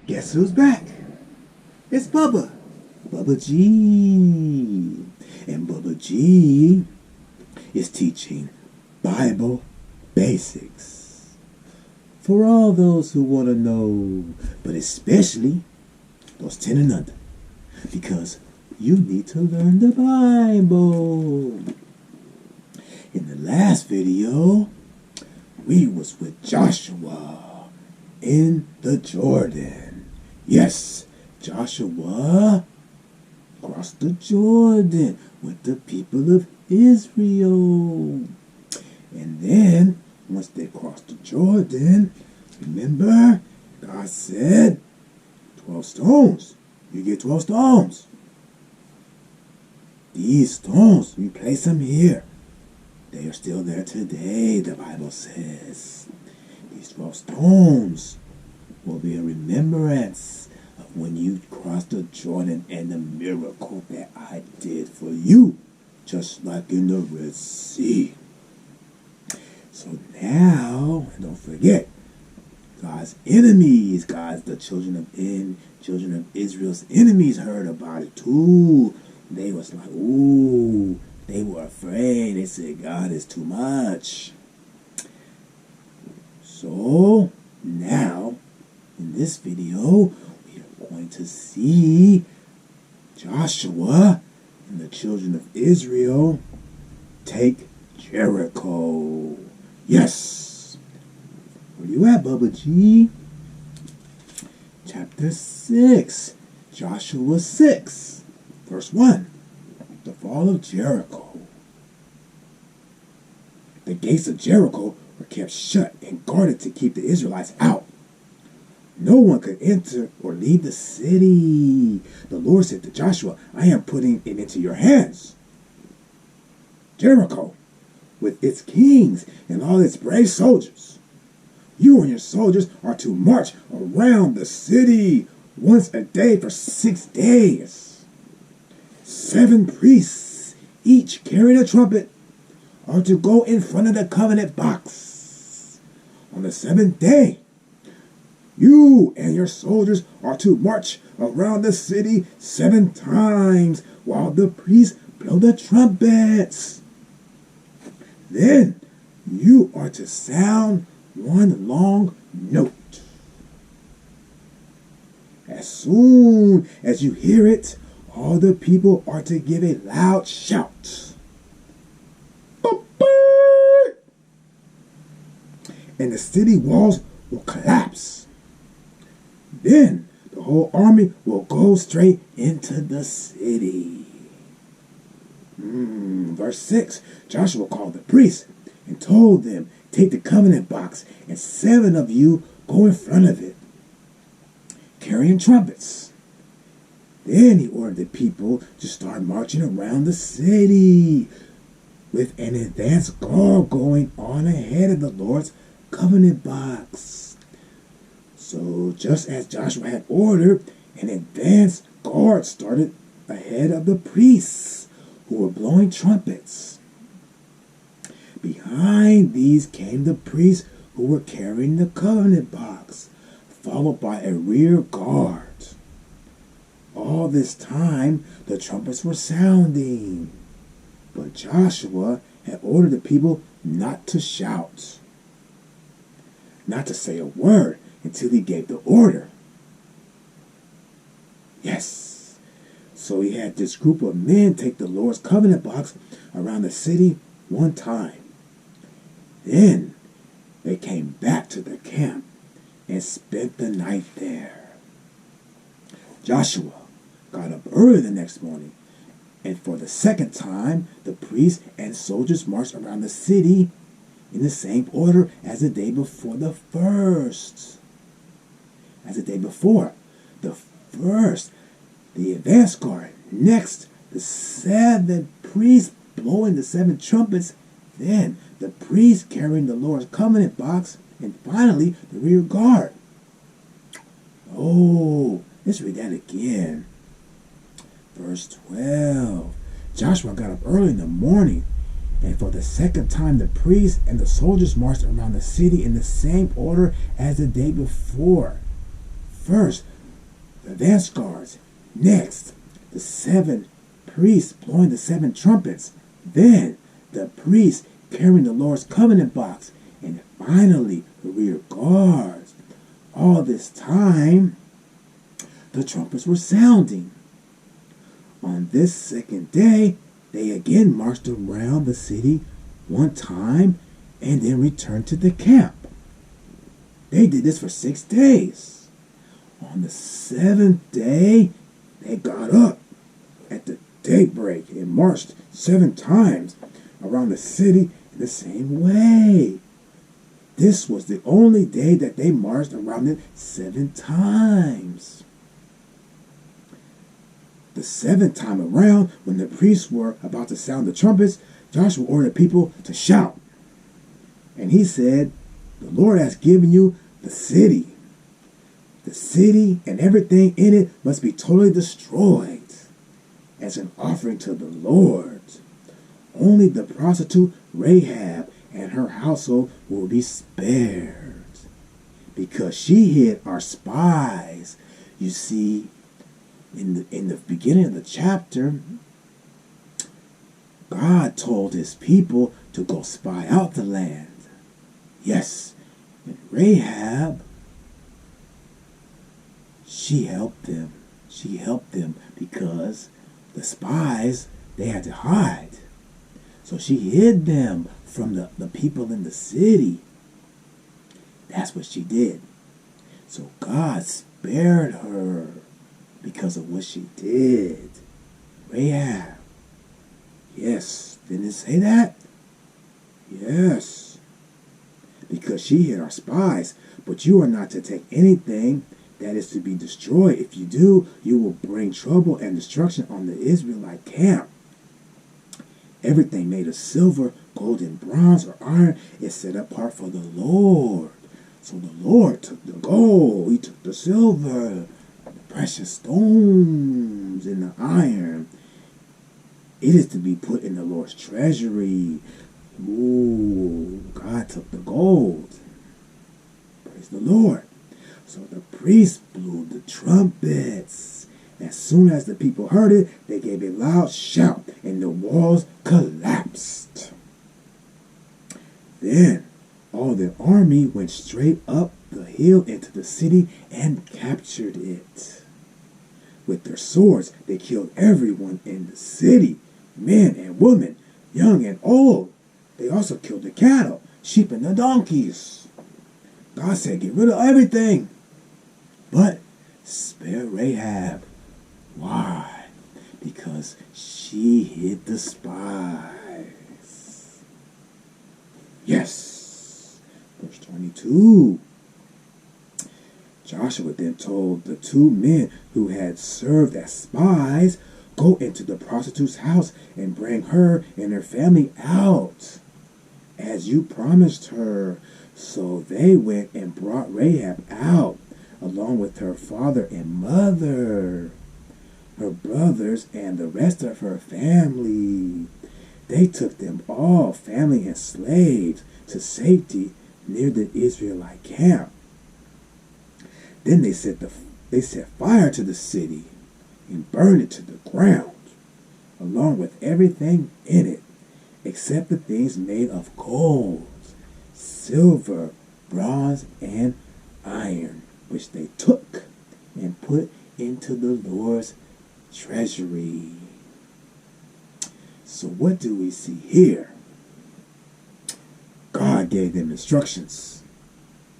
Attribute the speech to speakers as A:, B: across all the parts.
A: Guess who's back? It's Bubba. Bubba G. And Bubba G is teaching Bible basics for all those who want to know, but especially those 10 and under, because you need to learn the Bible. In the last video, we was with Joshua in the Jordan. Yes, Joshua crossed the Jordan with the people of Israel. And then, once they crossed the Jordan, remember, God said, 12 stones. You get 12 stones. These stones, we place them here. They are still there today, the Bible says. These 12 stones will be a remembrance of when you crossed the Jordan and the miracle that I did for you, just like in the Red Sea. So now, don't forget, God's enemies, the children of Israel's enemies heard about it too. They was like, ooh, they were afraid. They said, God is too much. So now, in this video, we are going to see Joshua and the children of Israel take Jericho. Yes. Where you at, Bubba G? Chapter 6. Joshua 6. Verse 1. The Fall of Jericho. The gates of Jericho were kept shut and guarded to keep the Israelites out. No one could enter or leave the city. The Lord said to Joshua, I am putting it into your hands. Jericho, with its kings and all its brave soldiers. You and your soldiers are to march around the city once a day for 6 days. 7 priests, each carrying a trumpet, are to go in front of the covenant box. On the 7th day, you and your soldiers are to march around the city 7 times while the priests blow the trumpets. Then you are to sound one long note. As soon as you hear it, all the people are to give a loud shout. And the city walls will collapse. Then the whole army will go straight into the city. Verse 6, Joshua called the priests and told them, take the covenant box and 7 of you go in front of it, carrying trumpets. Then he ordered the people to start marching around the city with an advance guard going on ahead of the Lord's covenant box. So just as Joshua had ordered, an advance guard started ahead of the priests who were blowing trumpets. Behind these came the priests who were carrying the covenant box, followed by a rear guard. All this time, the trumpets were sounding, but Joshua had ordered the people not to shout, not to say a word until he gave the order. Yes, so he had this group of men take the Lord's covenant box around the city 1 time. Then they came back to the camp and spent the night there. Joshua got up early the next morning, and for the 2nd time, the priests and soldiers marched around the city in the same order as the day before the first. As the day before, the first, the advance guard. Next, the 7 priests blowing the 7 trumpets. Then, the priests carrying the Lord's covenant box. And finally, the rear guard. Oh, let's read that again. Verse 12. Joshua got up early in the morning, and for the 2nd time the priests and the soldiers marched around the city in the same order as the day before. First, advance guards. Next, the 7 priests blowing the 7 trumpets. Then, the priests carrying the Lord's covenant box. And finally, the rear guards. All this time, the trumpets were sounding. On this second day, they again marched around the city one time and then returned to the camp. They did this for 6 days. On the 7th day, they got up at the daybreak and marched 7 times around the city in the same way. This was the only day that they marched around it 7 times. The 7th time around, when the priests were about to sound the trumpets, Joshua ordered people to shout. And he said, "The Lord has given you the city. The city and everything in it must be totally destroyed as an offering to the Lord. Only the prostitute Rahab and her household will be spared, because she hid our spies." You see, in the beginning of the chapter, God told his people to go spy out the land. Yes, and Rahab, she helped them. She helped them because the spies, they had to hide. So she hid them from the people in the city. That's what she did. So God spared her because of what she did. Rahab. Yes. Didn't it say that? Yes. Because she hid our spies. But you are not to take anything that is to be destroyed. If you do, you will bring trouble and destruction on the Israelite camp. Everything made of silver, gold, and bronze or iron is set apart for the Lord. So the Lord took the gold, he took the silver, the precious stones, and the iron. It is to be put in the Lord's treasury. Ooh, God took the gold. Praise the Lord. So the priests blew the trumpets. As soon as the people heard it, they gave a loud shout, and the walls collapsed. Then all the army went straight up the hill into the city and captured it. With their swords, they killed everyone in the city, men and women, young and old. They also killed the cattle, sheep, and the donkeys. God said, get rid of everything, but spare Rahab. Why? Because she hid the spies. Yes. Verse 22. Joshua then told the 2 men who had served as spies, go into the prostitute's house and bring her and her family out, as you promised her. So they went and brought Rahab out, along with her father and mother, her brothers, and the rest of her family. They took them all, family and slaves, to safety near the Israelite camp. Then they set fire to the city and burned it to the ground, along with everything in it, except the things made of gold, silver, bronze, and iron, which they took and put into the Lord's treasury. So what do we see here? God gave them instructions.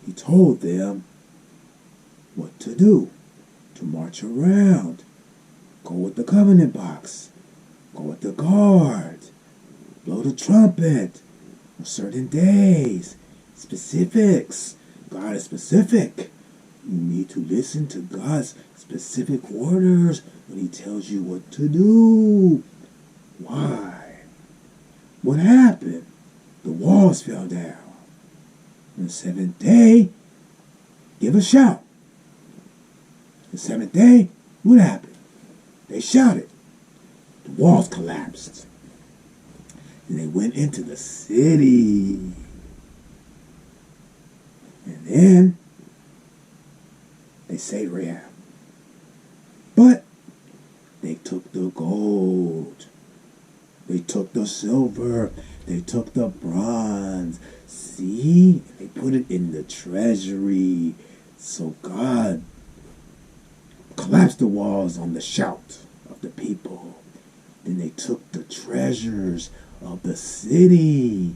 A: He told them what to do, to march around, go with the covenant box, go with the guard, blow the trumpet on certain days, specifics. God is specific. You need to listen to God's specific orders when he tells you what to do. Why? What happened? The walls fell down. On the 7th day, give a shout. The 7th day, what happened? They shouted. The walls collapsed. And they went into the city. And then they saved Rahab. the gold. They took the silver. They took the bronze. See? They put it in the treasury. So God collapsed the walls on the shout of the people. Then they took the treasures of the city.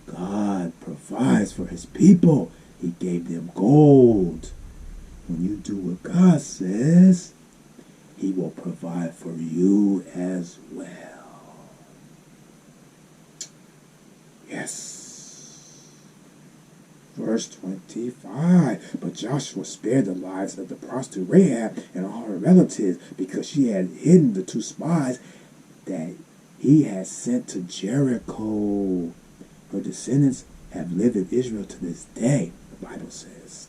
A: God provides for his people. He gave them gold. When you do what God says, he will provide for you as well. Yes. Verse 25. But Joshua spared the lives of the prostitute Rahab and all her relatives because she had hidden the two spies that he had sent to Jericho. Her descendants have lived in Israel to this day, the Bible says.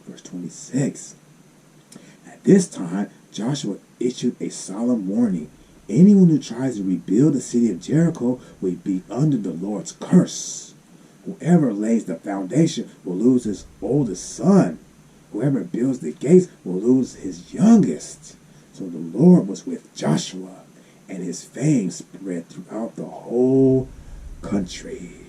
A: Verse 26. At this time, Joshua issued a solemn warning. Anyone who tries to rebuild the city of Jericho will be under the Lord's curse. Whoever lays the foundation will lose his oldest son. Whoever builds the gates will lose his youngest. So the Lord was with Joshua, and his fame spread throughout the whole country.